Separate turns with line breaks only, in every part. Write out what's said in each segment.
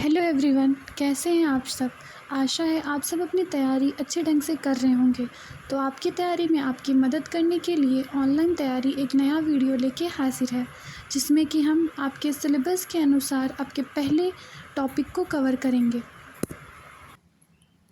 Hello everyone, कैसे हैं आप सब। आशा है आप सब अपनी तैयारी अच्छे ढंग से कर रहे होंगे। तो आपकी तैयारी में आपकी मदद करने के लिए ऑनलाइन तैयारी एक नया वीडियो लेके हाजिर है, जिसमें कि हम आपके सिलेबस के अनुसार आपके पहले टॉपिक को कवर करेंगे।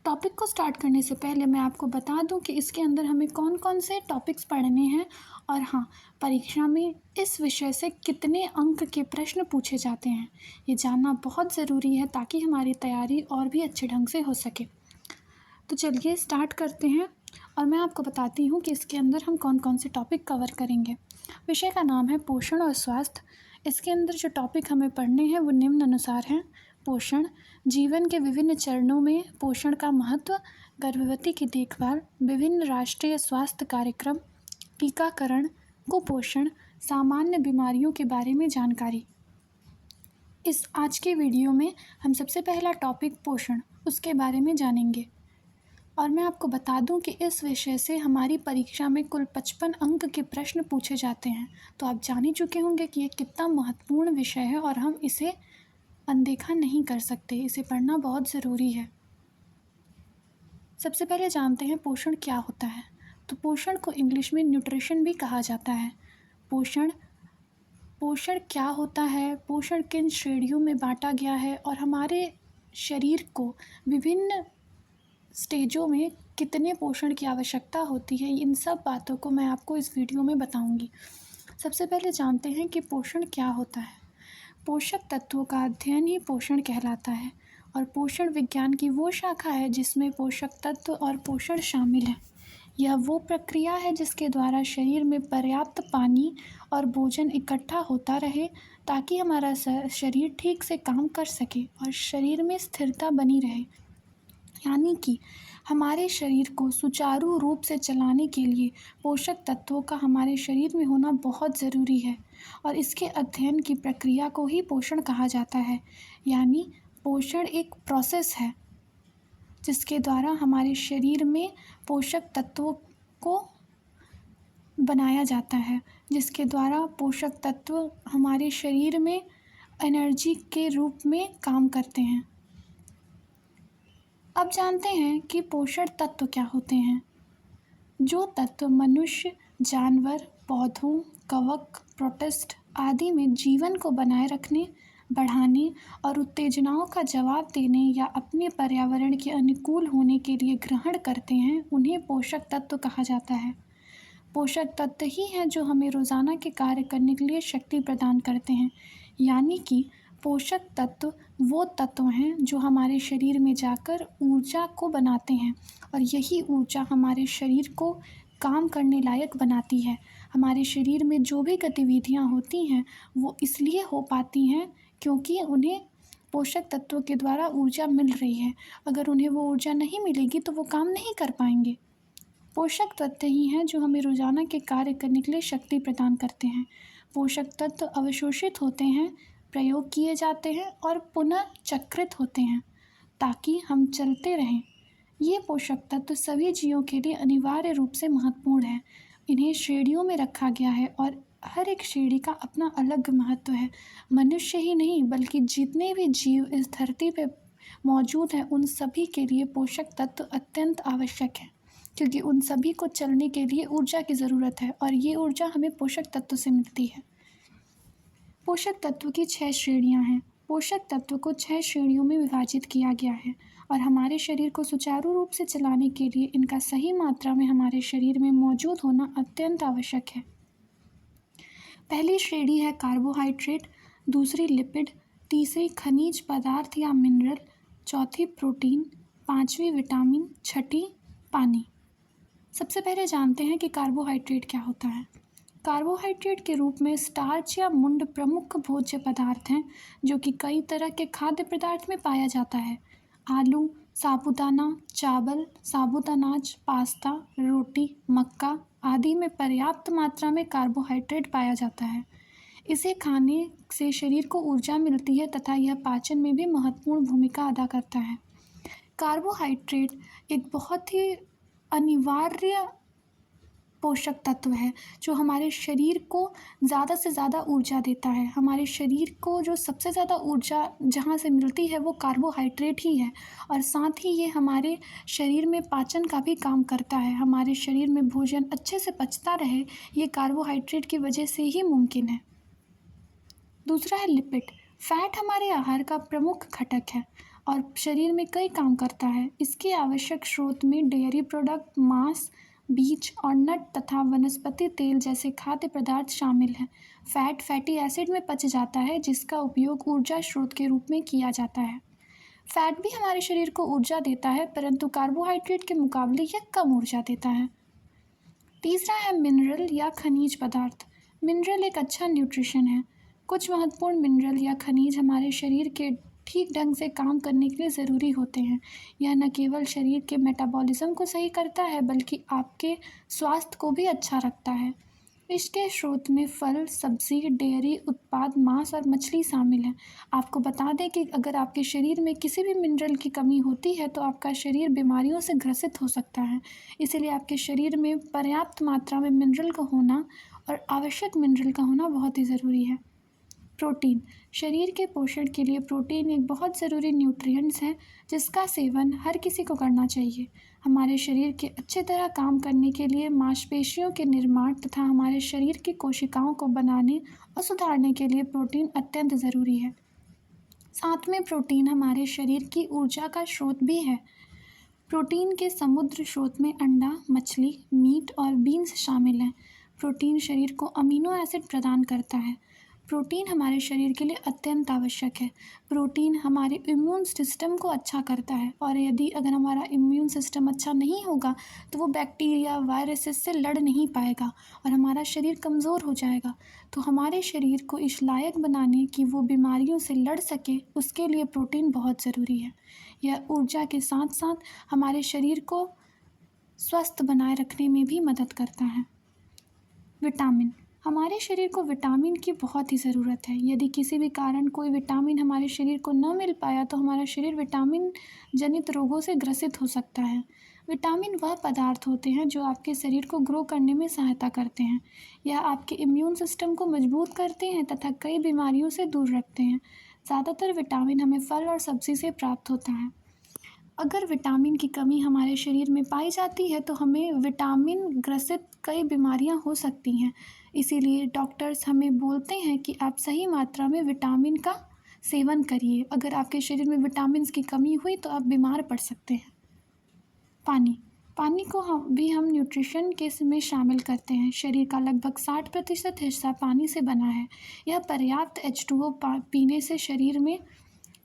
टॉपिक को स्टार्ट करने से पहले मैं आपको बता दूं कि इसके अंदर हमें कौन कौन से टॉपिक्स पढ़ने हैं और हाँ, परीक्षा में इस विषय से कितने अंक के प्रश्न पूछे जाते हैं, ये जानना बहुत ज़रूरी है ताकि हमारी तैयारी और भी अच्छे ढंग से हो सके। तो चलिए स्टार्ट करते हैं और मैं आपको बताती हूँ कि इसके अंदर हम कौन कौन से टॉपिक कवर करेंगे। विषय का नाम है पोषण और स्वास्थ्य। इसके अंदर जो टॉपिक हमें पढ़ने हैं वो निम्न अनुसार हैं। पोषण, जीवन के विभिन्न चरणों में पोषण का महत्व, गर्भवती की देखभाल, विभिन्न राष्ट्रीय स्वास्थ्य कार्यक्रम, टीकाकरण, कुपोषण, सामान्य बीमारियों के बारे में जानकारी। इस आज के वीडियो में हम सबसे पहला टॉपिक पोषण, उसके बारे में जानेंगे। और मैं आपको बता दूं कि इस विषय से हमारी परीक्षा में कुल 55 अंक के प्रश्न पूछे जाते हैं। तो आप जान ही चुके होंगे कि ये कितना महत्वपूर्ण विषय है और हम इसे अनदेखा नहीं कर सकते, इसे पढ़ना बहुत ज़रूरी है। सबसे पहले जानते हैं पोषण क्या होता है। तो पोषण को इंग्लिश में न्यूट्रिशन भी कहा जाता है। पोषण पोषण क्या होता है, पोषण किन श्रेणियों में बांटा गया है और हमारे शरीर को विभिन्न स्टेजों में कितने पोषण की आवश्यकता होती है, इन सब बातों को मैं आपको इस वीडियो में बताऊंगी। सबसे पहले जानते हैं कि पोषण क्या होता है। पोषक तत्वों का अध्ययन ही पोषण कहलाता है और पोषण विज्ञान की वो शाखा है जिसमें पोषक तत्व और पोषण शामिल है। यह वो प्रक्रिया है जिसके द्वारा शरीर में पर्याप्त पानी और भोजन इकट्ठा होता रहे ताकि हमारा शरीर ठीक से काम कर सके और शरीर में स्थिरता बनी रहे। यानी कि हमारे शरीर को सुचारू रूप से चलाने के लिए पोषक तत्वों का हमारे शरीर में होना बहुत ज़रूरी है और इसके अध्ययन की प्रक्रिया को ही पोषण कहा जाता है। यानी पोषण एक प्रोसेस है जिसके द्वारा हमारे शरीर में पोषक तत्वों को बनाया जाता है, जिसके द्वारा पोषक तत्व हमारे शरीर में एनर्जी के रूप में काम करते हैं। अब जानते हैं कि पोषण तत्व क्या होते हैं। जो तत्व मनुष्य, जानवर, पौधों, कवक, प्रोटिस्ट आदि में जीवन को बनाए रखने, बढ़ाने और उत्तेजनाओं का जवाब देने या अपने पर्यावरण के अनुकूल होने के लिए ग्रहण करते हैं, उन्हें पोषक तत्व कहा जाता है। पोषक तत्व ही हैं जो हमें रोज़ाना के कार्य करने के लिए शक्ति प्रदान करते हैं। यानी कि पोषक तत्व वो तत्व हैं जो हमारे शरीर में जाकर ऊर्जा को बनाते हैं और यही ऊर्जा हमारे शरीर को काम करने लायक बनाती है। हमारे शरीर में जो भी गतिविधियाँ होती हैं वो इसलिए हो पाती हैं क्योंकि उन्हें पोषक तत्वों के द्वारा ऊर्जा मिल रही है। अगर उन्हें वो ऊर्जा नहीं मिलेगी तो वो काम नहीं कर पाएंगे। पोषक तत्व ही हैं जो हमें रोज़ाना के कार्य करने के लिए शक्ति प्रदान करते हैं। पोषक तत्व अवशोषित होते हैं, प्रयोग किए जाते हैं और पुनः चक्रित होते हैं ताकि हम चलते रहें। ये पोषक तत्व सभी जीवों के लिए अनिवार्य रूप से महत्वपूर्ण है। इन्हें श्रेणियों में रखा गया है और हर एक श्रेणी का अपना अलग महत्व है। मनुष्य ही नहीं बल्कि जितने भी जीव इस धरती पे मौजूद हैं उन सभी के लिए पोषक तत्व अत्यंत आवश्यक है, क्योंकि उन सभी को चलने के लिए ऊर्जा की ज़रूरत है और ये ऊर्जा हमें पोषक तत्व से मिलती है। पोषक तत्व की 6 श्रेणियां हैं। पोषक तत्व को 6 श्रेणियों में विभाजित किया गया है और हमारे शरीर को सुचारू रूप से चलाने के लिए इनका सही मात्रा में हमारे शरीर में मौजूद होना अत्यंत आवश्यक है। पहली श्रेणी है कार्बोहाइड्रेट, दूसरी लिपिड, तीसरी खनिज पदार्थ या मिनरल, चौथी प्रोटीन, पांचवी विटामिन, छठी पानी। सबसे पहले जानते हैं कि कार्बोहाइड्रेट क्या होता है। कार्बोहाइड्रेट के रूप में स्टार्च या मुंड प्रमुख भोज्य पदार्थ हैं जो कि कई तरह के खाद्य पदार्थ में पाया जाता है। आलू, साबूदाना, चावल, साबुत अनाज, पास्ता, रोटी, मक्का आदि में पर्याप्त मात्रा में कार्बोहाइड्रेट पाया जाता है। इसे खाने से शरीर को ऊर्जा मिलती है तथा यह पाचन में भी महत्वपूर्ण भूमिका अदा करता है। कार्बोहाइड्रेट एक बहुत ही अनिवार्य पोषक तत्व है जो हमारे शरीर को ज़्यादा से ज़्यादा ऊर्जा देता है। हमारे शरीर को जो सबसे ज़्यादा ऊर्जा जहाँ से मिलती है वो कार्बोहाइड्रेट ही है, और साथ ही ये हमारे शरीर में पाचन का भी काम करता है। हमारे शरीर में भोजन अच्छे से पचता रहे, ये कार्बोहाइड्रेट की वजह से ही मुमकिन है। दूसरा है लिपिड। फैट हमारे आहार का प्रमुख घटक है और शरीर में कई काम करता है। इसके आवश्यक स्रोत में डेयरी प्रोडक्ट, मांस, बीज और नट तथा वनस्पति तेल जैसे खाद्य पदार्थ शामिल हैं। फैट फैटी एसिड में पच जाता है, जिसका उपयोग ऊर्जा स्रोत के रूप में किया जाता है। फैट भी हमारे शरीर को ऊर्जा देता है, परंतु कार्बोहाइड्रेट के मुकाबले यह कम ऊर्जा देता है। तीसरा है मिनरल या खनिज पदार्थ। मिनरल एक अच्छा न्यूट्रिशन है। कुछ महत्वपूर्ण मिनरल या खनिज हमारे शरीर के ठीक ढंग से काम करने के लिए ज़रूरी होते हैं। यह न केवल शरीर के मेटाबॉलिज्म को सही करता है, बल्कि आपके स्वास्थ्य को भी अच्छा रखता है। इसके स्रोत में फल, सब्जी, डेयरी उत्पाद, मांस और मछली शामिल हैं। आपको बता दें कि अगर आपके शरीर में किसी भी मिनरल की कमी होती है तो आपका शरीर बीमारियों से ग्रसित हो सकता है। इसीलिए आपके शरीर में पर्याप्त मात्रा में मिनरल का होना और आवश्यक मिनरल का होना बहुत ही ज़रूरी है। प्रोटीन। शरीर के पोषण के लिए प्रोटीन एक बहुत ज़रूरी न्यूट्रिएंट्स है, जिसका सेवन हर किसी को करना चाहिए। हमारे शरीर के अच्छे तरह काम करने के लिए मांसपेशियों के निर्माण तथा हमारे शरीर की कोशिकाओं को बनाने और सुधारने के लिए प्रोटीन अत्यंत ज़रूरी है। साथ में प्रोटीन हमारे शरीर की ऊर्जा का स्रोत भी है। प्रोटीन के समुद्र स्रोत में अंडा, मछली, मीट और बीन्स शामिल हैं। प्रोटीन शरीर को अमीनो एसिड प्रदान करता है। प्रोटीन हमारे शरीर के लिए अत्यंत आवश्यक है। प्रोटीन हमारे इम्यून सिस्टम को अच्छा करता है, और यदि अगर हमारा इम्यून सिस्टम अच्छा नहीं होगा तो वो बैक्टीरिया, वायरसेस से लड़ नहीं पाएगा और हमारा शरीर कमज़ोर हो जाएगा। तो हमारे शरीर को इस लायक बनाने कि वो बीमारियों से लड़ सके, उसके लिए प्रोटीन बहुत ज़रूरी है। यह ऊर्जा के साथ साथ हमारे शरीर को स्वस्थ बनाए रखने में भी मदद करता है। विटामिन। हमारे शरीर को विटामिन की बहुत ही ज़रूरत है। यदि किसी भी कारण कोई विटामिन हमारे शरीर को न मिल पाया तो हमारा शरीर विटामिन जनित रोगों से ग्रसित हो सकता है। विटामिन वह पदार्थ होते हैं जो आपके शरीर को ग्रो करने में सहायता करते हैं। यह आपके इम्यून सिस्टम को मजबूत करते हैं तथा कई बीमारियों से दूर रखते हैं। ज़्यादातर विटामिन हमें फल और सब्ज़ी से प्राप्त होता है। अगर विटामिन की कमी हमारे शरीर में पाई जाती है तो हमें विटामिन ग्रसित कई बीमारियां हो सकती हैं। इसीलिए डॉक्टर्स हमें बोलते हैं कि आप सही मात्रा में विटामिन का सेवन करिए। अगर आपके शरीर में विटामिन की कमी हुई तो आप बीमार पड़ सकते हैं। पानी। पानी को हम न्यूट्रिशन के में शामिल करते हैं। शरीर का लगभग 60% हिस्सा पानी से बना है। यह पर्याप्त H2O पीने से शरीर में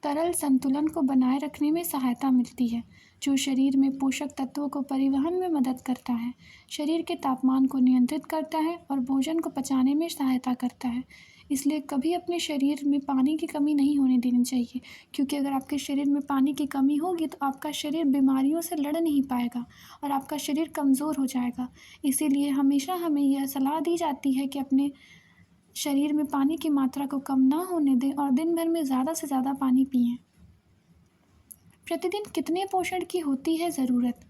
तरल संतुलन को बनाए रखने में सहायता मिलती है, जो शरीर में पोषक तत्वों को परिवहन में मदद करता है, शरीर के तापमान को नियंत्रित करता है और भोजन को पचाने में सहायता करता है। इसलिए कभी अपने शरीर में पानी की कमी नहीं होने देनी चाहिए, क्योंकि अगर आपके शरीर में पानी की कमी होगी तो आपका शरीर बीमारियों से लड़ नहीं पाएगा और आपका शरीर कमज़ोर हो जाएगा। इसीलिए हमेशा हमें यह सलाह दी जाती है कि अपने शरीर में पानी की मात्रा को कम ना होने दें और दिन भर में ज़्यादा से ज़्यादा पानी पिएं। प्रतिदिन कितने पोषण की होती है ज़रूरत?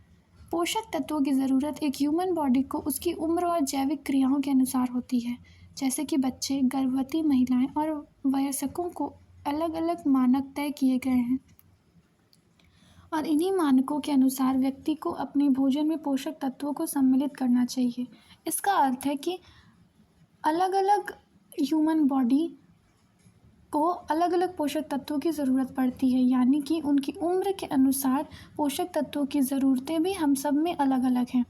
पोषक तत्वों की ज़रूरत एक ह्यूमन बॉडी को उसकी उम्र और जैविक क्रियाओं के अनुसार होती है। जैसे कि बच्चे, गर्भवती महिलाएं और वयस्कों को अलग अलग मानक तय किए गए हैं, और इन्हीं मानकों के अनुसार व्यक्ति को अपने भोजन में पोषक तत्वों को सम्मिलित करना चाहिए। इसका अर्थ है कि अलग अलग ह्यूमन बॉडी को अलग अलग पोषक तत्वों की ज़रूरत पड़ती है, यानी कि उनकी उम्र के अनुसार पोषक तत्वों की ज़रूरतें भी हम सब में अलग अलग हैं।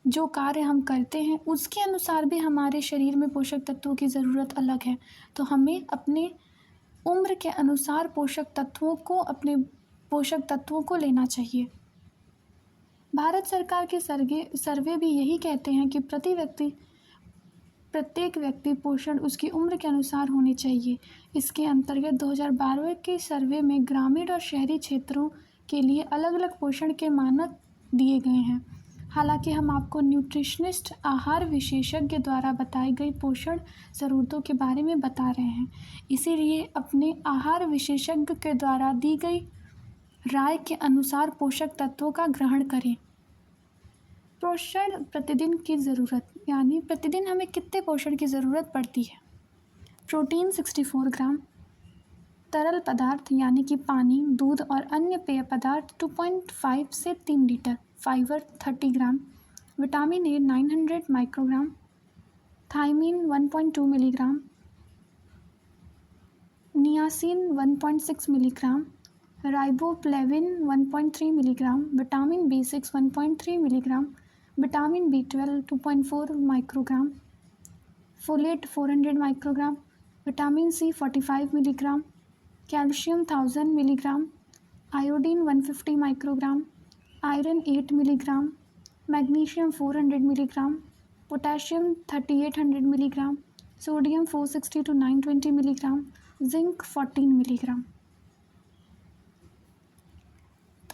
जो कार्य हम करते हैं उसके अनुसार भी हमारे शरीर में पोषक तत्वों की ज़रूरत अलग है। तो हमें अपने उम्र के अनुसार अपने पोषक तत्वों को लेना चाहिए। भारत सरकार के सर्वे भी यही कहते हैं कि प्रत्येक व्यक्ति पोषण उसकी उम्र के अनुसार होने चाहिए। इसके अंतर्गत 2012 के सर्वे में ग्रामीण और शहरी क्षेत्रों के लिए अलग अलग पोषण के मानक दिए गए हैं। हालांकि हम आपको न्यूट्रिशनिस्ट, आहार विशेषज्ञ द्वारा बताई गई पोषण ज़रूरतों के बारे में बता रहे हैं। इसीलिए अपने आहार विशेषज्ञ के द्वारा दी गई राय के अनुसार पोषक तत्वों का ग्रहण करें। पोषण प्रतिदिन की ज़रूरत, यानी प्रतिदिन हमें कितने पोषण की ज़रूरत पड़ती है। प्रोटीन 64 ग्राम, तरल पदार्थ यानी कि पानी, दूध और अन्य पेय पदार्थ 2.5 से 3 litre, fibre 30 gram, vitamin A 900 microgram, thiamine 1.2 milligram, niacin 1.6 milligram, riboflavin 1.3 milligram, vitamin B6 1.3 milligram, vitamin B12 2.4 microgram, folate 400 microgram, vitamin C 45 milligram, calcium 1000 milligram, iodine 150 microgram, iron 8 milligram, magnesium 400 milligram, potassium 3800 milligram, sodium 460 to 920 milligram, zinc 14 milligram.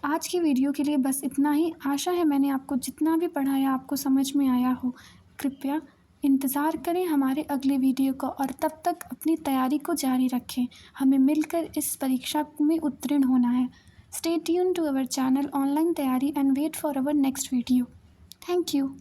आज की video के लिए बस इतना ही। आशा है मैंने आपको जितना भी पढ़ाया आपको समझ में आया हो। कृपया इंतज़ार करें हमारे अगले वीडियो को और तब तक अपनी तैयारी को जारी रखें। हमें मिलकर इस परीक्षा में उत्तीर्ण होना है। Stay tune to our channel online Taiyari and wait for our next video. Thank you.